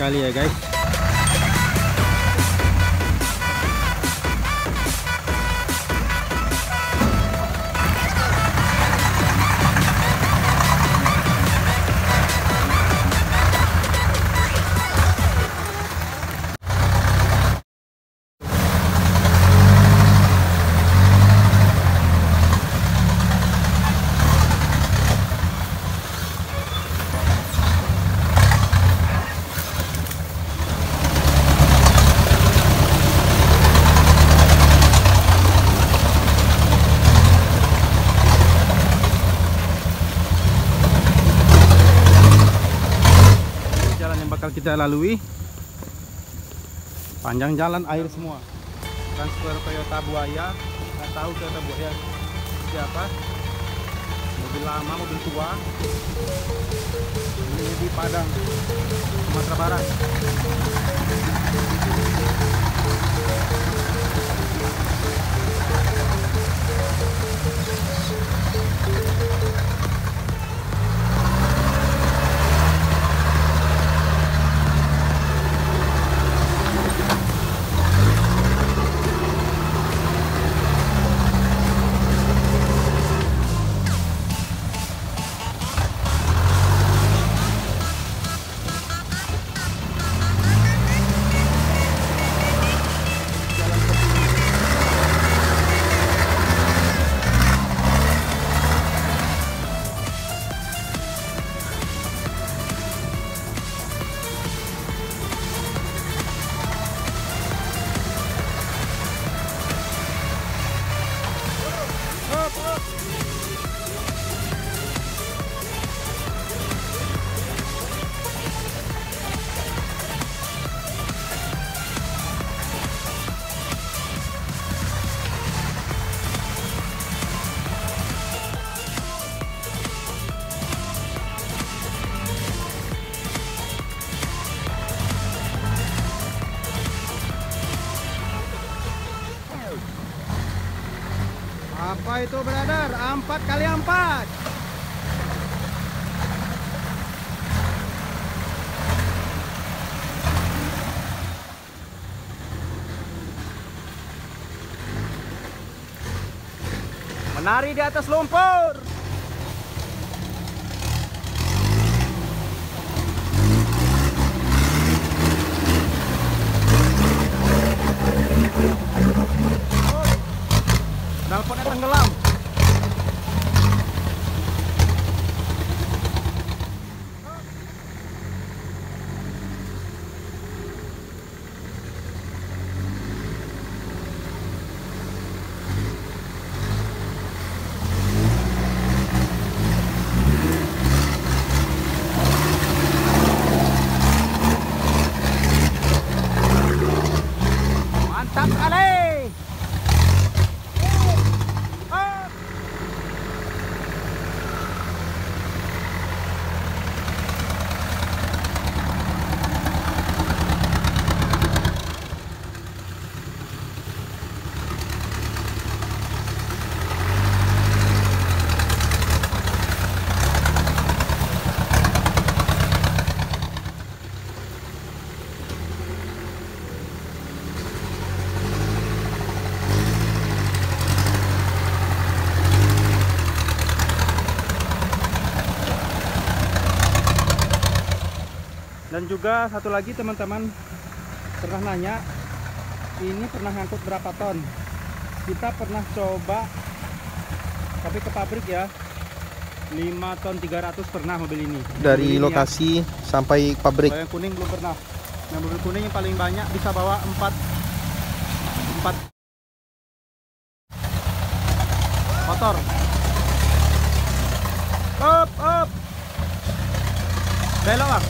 sekali ya guys. Kita lalui panjang jalan air semua. Transfer Toyota Buaya, nggak tahu Toyota Buaya siapa, mobil lama, mobil tua. Ini di Padang, Sumatera Barat. Apa itu brother? 4x4. Menari di atas lumpur. Dalponnya tenggelam. Mantap kali. Dan juga satu lagi teman-teman pernah nanya, ini pernah ngangkut berapa ton? Kita pernah coba, tapi ke pabrik ya, 5 ton 300 pernah mobil ini. Dari mobil lokasi ini sampai pabrik. Yang kuning belum pernah. Nah, mobil kuning yang paling banyak bisa bawa 4 motor. Up. Belok bang.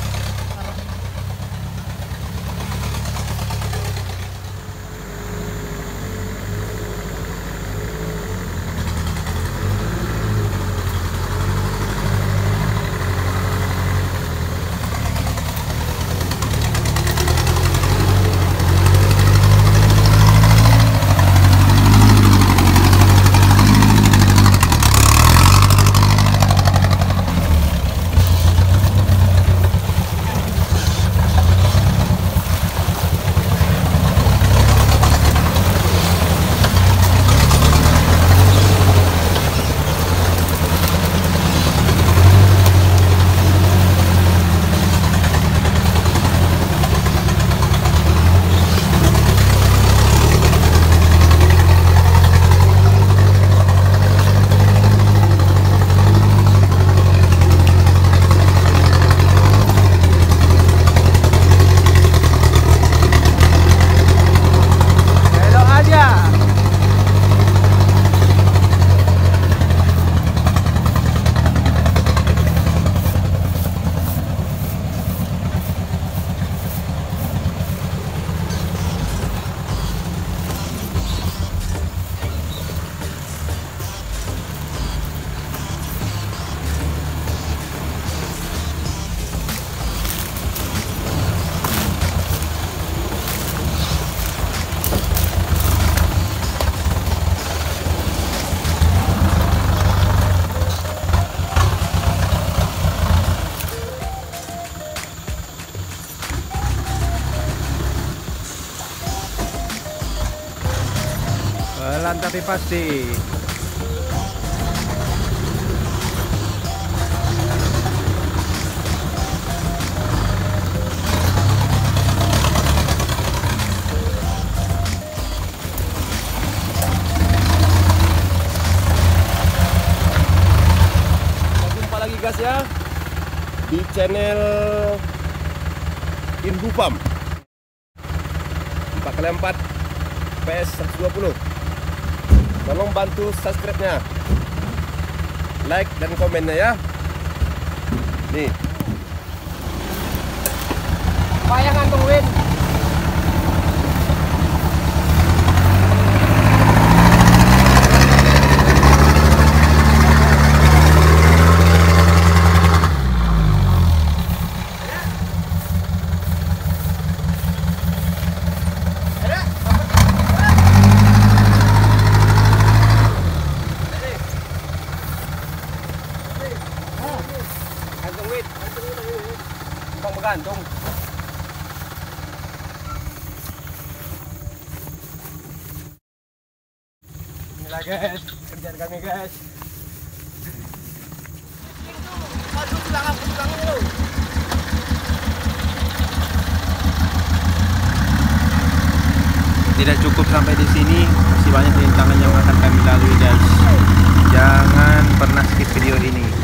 Pelan tapi pasti. Jumpa lagi guys ya di channel Indupam 4x4 PS 120. Tolong bantu subscribe-nya, like dan komennya ya. Nih. Bayangan tungguin. Gantung. Inilah guys, kerjaan kami guys. Aduh, belakang lu. Tidak cukup sampai di sini, masih banyak rintangan yang akan kami lalui guys. Jangan pernah skip video ini.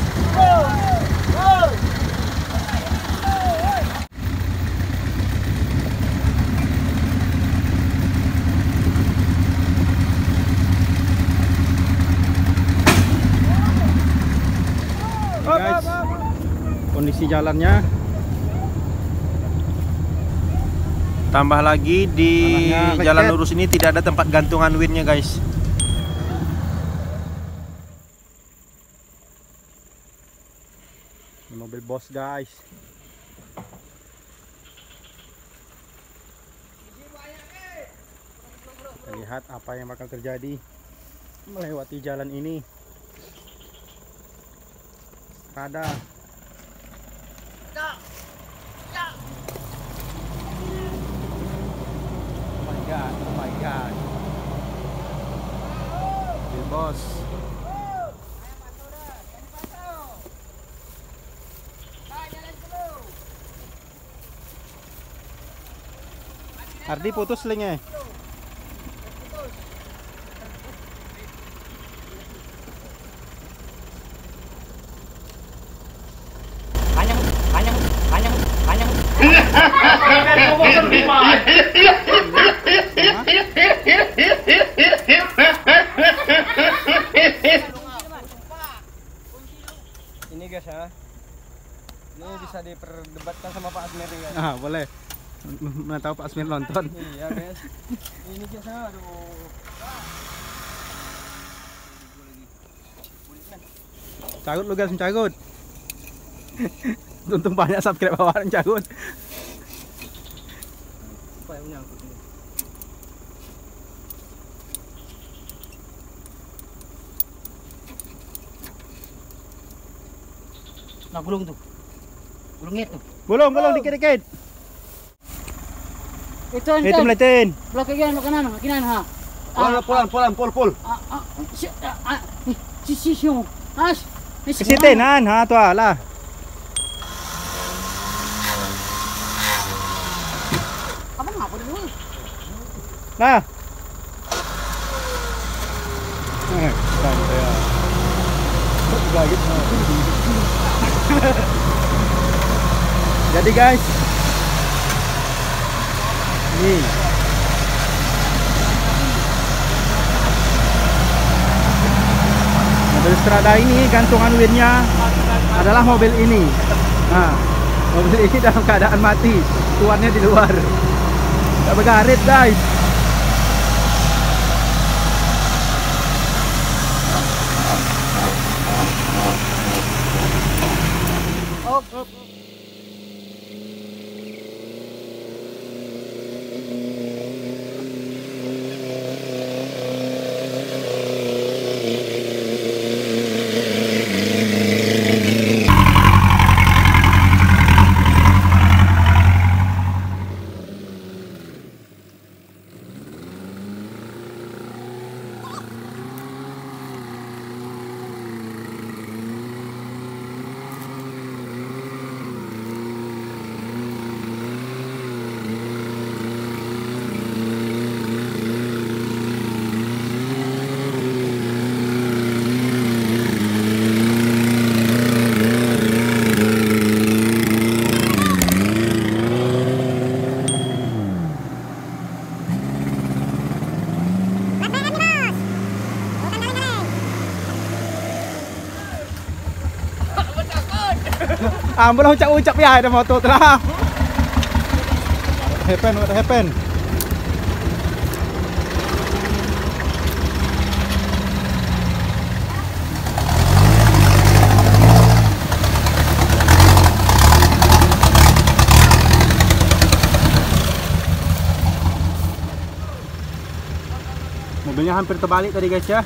Guys, kondisi jalannya tambah lagi di jalan lurus ini tidak ada tempat gantungan winnya guys. Ini mobil bos guys. Lihat apa yang bakal terjadi melewati jalan ini. Ada. Oh my god. Mobil bos. Ardi putus selingnya. Ini guys ya, ini bisa diperdebatkan sama Pak Asmir nih guys. Ah boleh, mana tahu Pak Asmir nonton. Iya guys, ini guys ya, aduh. Cagut lu guys, mencagut. Untung banyak subscribe bawaan cagut. Apa yang nyangkut ini? Nah, gulung tuh. Gulungnya tuh. Belum dikit-dikit. Itu meletin. Blok kanan ha. Pol. Si. As. Kesitenan ha tu lah. Apa ngapa dulu? Lah. Jadi guys, ini mobil Strada ini gantungan winnya adalah mobil ini. Nah, mobil ini dalam keadaan mati, tuannya di luar. Gak bergarit guys. Boleh ucap-ucap ya ada motor telah. What happened? Mobilnya hampir terbalik tadi guys ya.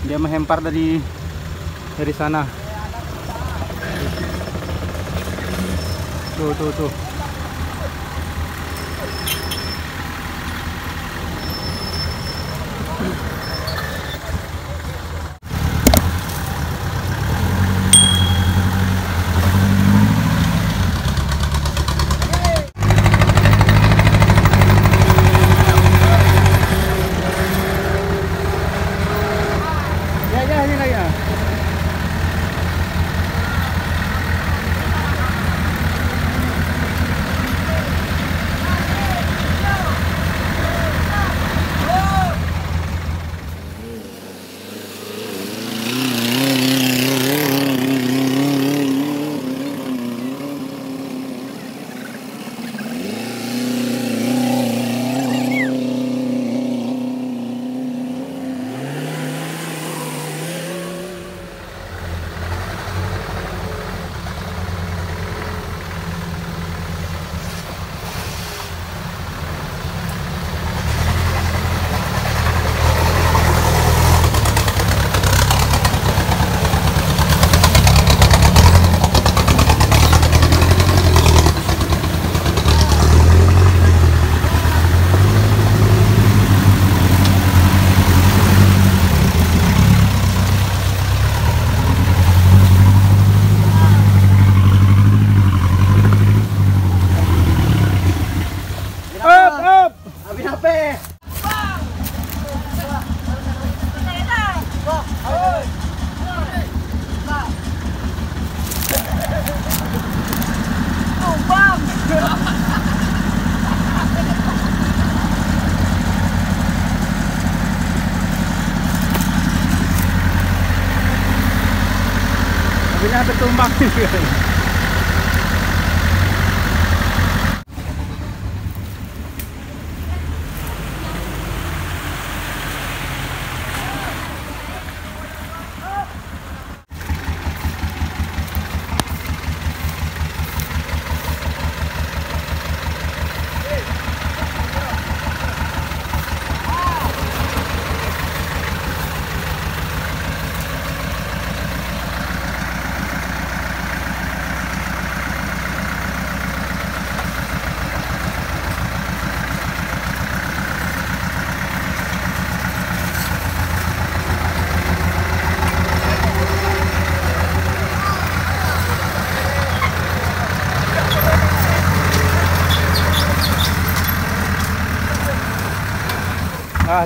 Dia menghempar dari sana. Tuh. Ya, ini lah ya. Mobilnya hampir tumbang.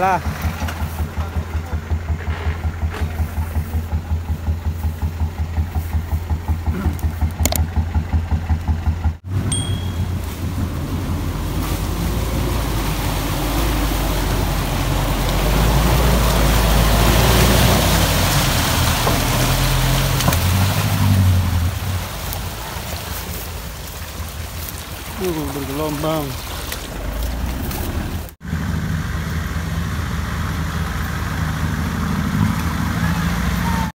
Lah. Bergelombang.